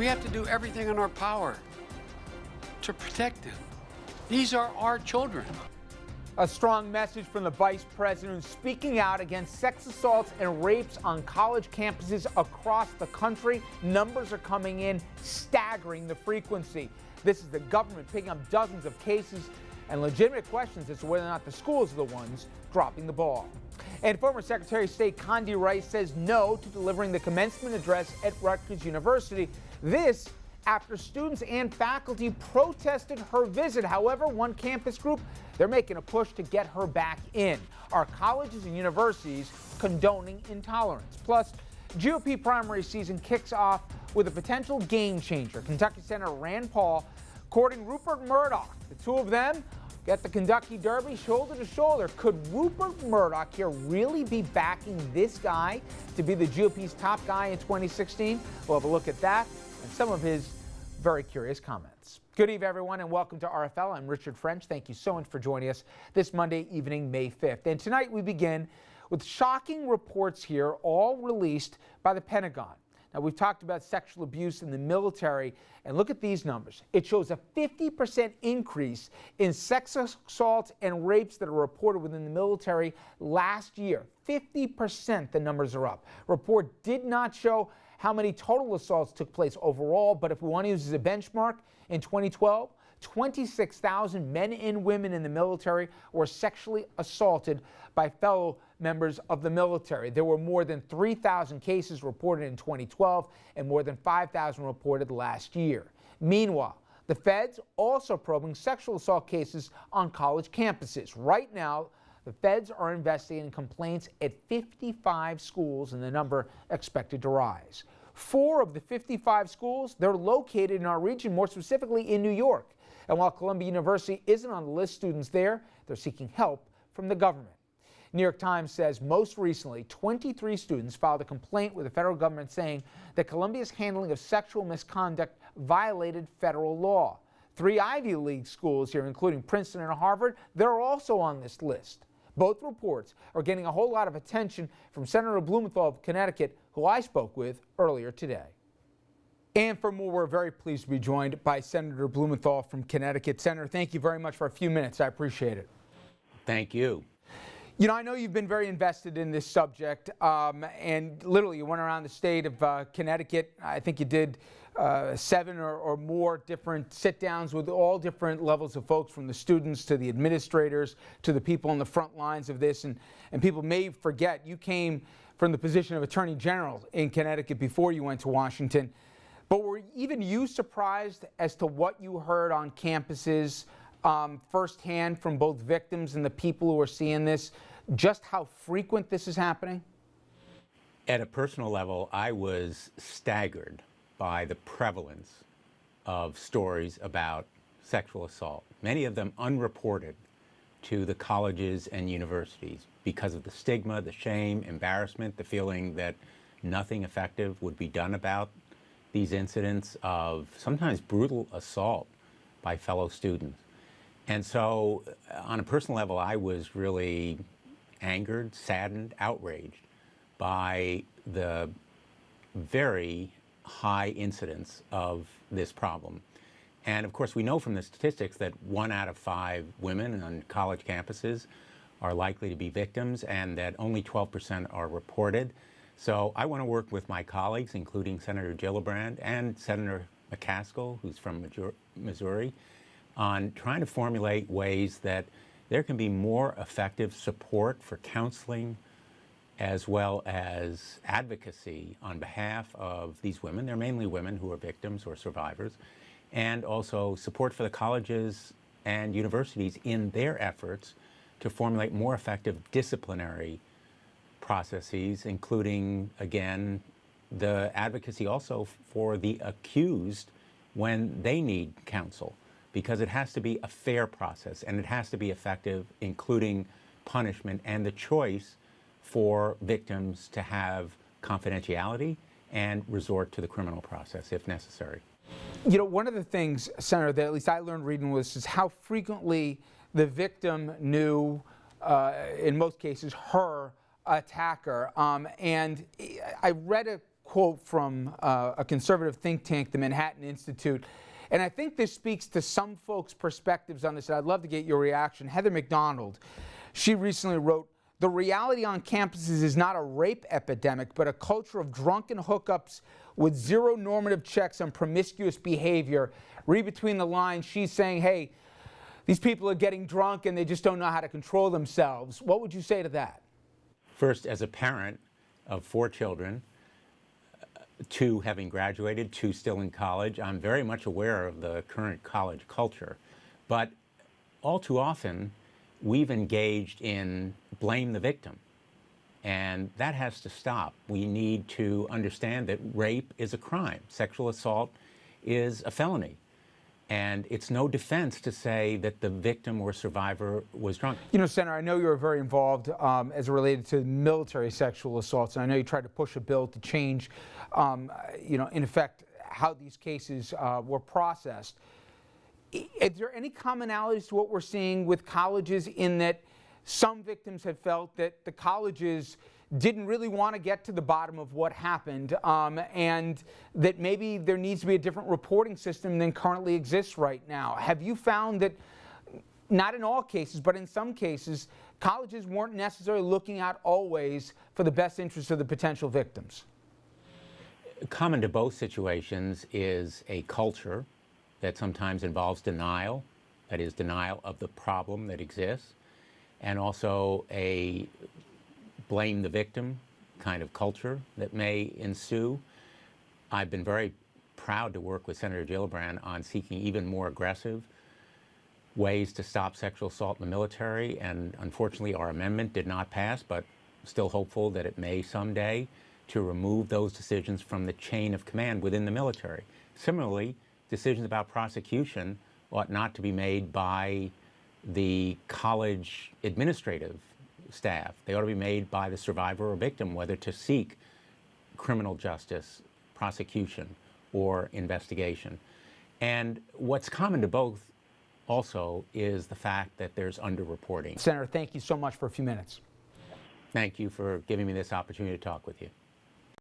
We have to do everything in our power to protect them. These are our children. A strong message from the vice president speaking out against sex assaults and rapes on college campuses across the country. Numbers are coming in, staggering the frequency. This is the government picking up dozens of cases and legitimate questions as to whether or not the schools are the ones dropping the ball. And former Secretary of State Condi Rice says no to delivering the commencement address at Rutgers University. This after students and faculty protested her visit. However, one campus group, they're making a push to get her back in. Are colleges and universities condoning intolerance? Plus, GOP primary season kicks off with a potential game changer. Kentucky Senator Rand Paul courting Rupert Murdoch. The two of them get the Kentucky Derby shoulder to shoulder. Could Rupert Murdoch here really be backing this guy to be the GOP's top guy in 2016? We'll have a look at that and some of his very curious comments. Good evening, everyone, and welcome to RFL. I'm Richard French. Thank you so much for joining us this Monday evening, May 5th. And tonight we begin with shocking reports here, all released by the Pentagon. Now, we've talked about sexual abuse in the military, and look at these numbers. It shows a 50% increase in sex assaults and rapes that are reported within the military last year. 50% the numbers are up. Report did not show how many total assaults took place overall, but if we want to use as a benchmark, in 2012, 26,000 men and women in the military were sexually assaulted by fellow members of the military. There were more than 3,000 cases reported in 2012 and more than 5,000 reported last year. Meanwhile, the feds also probing sexual assault cases on college campuses. Right now, the feds are investigating complaints at 55 schools, and the number expected to rise. 4 of the 55 schools, they're located in our region, more specifically in New York. And while Columbia University isn't on the list, students there, they're seeking help from the government. New York Times says most recently, 23 students filed a complaint with the federal government saying that Columbia's handling of sexual misconduct violated federal law. 3 Ivy League schools here, including Princeton and Harvard, they're also on this list. Both reports are getting a whole lot of attention from Senator Blumenthal of Connecticut, who I spoke with earlier today. And for more, we're very pleased to be joined by Senator Blumenthal from Connecticut. Senator, thank you very much for a few minutes. I appreciate it. Thank you. You know, I know you've been very invested in this subject, and literally you went around the state of Connecticut. I think you did 7 or more different sit-downs with all different levels of folks, from the students to the administrators to the people on the front lines of this. And people may forget, you came from the position of Attorney General in Connecticut before you went to Washington. But were even you surprised as to what you heard on campuses firsthand from both victims and the people who are seeing this, just how frequent this is happening? At a personal level, I was staggered by the prevalence of stories about sexual assault, many of them unreported to the colleges and universities because of the stigma, the shame, embarrassment, the feeling that nothing effective would be done about these incidents of sometimes brutal assault by fellow students. And so on a personal level, I was really angered, saddened, outraged by the very high incidence of this problem. And of course, we know from the statistics that 1 out of 5 women on college campuses are likely to be victims, and that only 12% are reported. So I want to work with my colleagues, including Senator Gillibrand and Senator McCaskill, who's from Missouri, on trying to formulate ways that there can be more effective support for counseling as well as advocacy on behalf of these women. They're mainly women who are victims or survivors, and also support for the colleges and universities in their efforts to formulate more effective disciplinary processes, including, again, the advocacy also for the accused when they need counsel, because it has to be a fair process and it has to be effective, including punishment and the choice for victims to have confidentiality and resort to the criminal process if necessary. You know, one of the things, Senator, that at least I learned reading this is how frequently the victim knew, in most cases, her attacker. And I read a quote from a conservative think tank, the Manhattan Institute. And I think this speaks to some folks' perspectives on this, and I'd love to get your reaction. Heather McDonald, she recently wrote, "The reality on campuses is not a rape epidemic, but a culture of drunken hookups with zero normative checks on promiscuous behavior." Read between the lines, she's saying, hey, these people are getting drunk and they just don't know how to control themselves. What would you say to that? First, as a parent of 4 children, 2 having graduated, 2 still in college, I'm very much aware of the current college culture. But all too often, we've engaged in blame the victim. And that has to stop. We need to understand that rape is a crime. Sexual assault is a felony. And it's no defense to say that the victim or survivor was drunk. You know, Senator, I know you were very involved as it related to military sexual assaults, and I know you tried to push a bill to change, in effect, how these cases were processed. Is there any commonalities to what we're seeing with colleges in that some victims have felt that the colleges didn't really want to get to the bottom of what happened, and that maybe there needs to be a different reporting system than currently exists right now? Have you found that, not in all cases, but in some cases, colleges weren't necessarily looking out always for the best interests of the potential victims? Common to both situations is a culture that sometimes involves denial, that is, denial of the problem that exists, and also a blame the victim kind of culture that may ensue. I've been very proud to work with Senator Gillibrand on seeking even more aggressive ways to stop sexual assault in the military, and unfortunately our amendment did not pass, but still hopeful that it may someday, to remove those decisions from the chain of command within the military. Similarly, decisions about prosecution ought not to be made by the college administrative staff. They ought to be made by the survivor or victim, whether to seek criminal justice, prosecution, or investigation. And what's common to both also is the fact that there's underreporting. Senator, thank you so much for a few minutes. Thank you for giving me this opportunity to talk with you.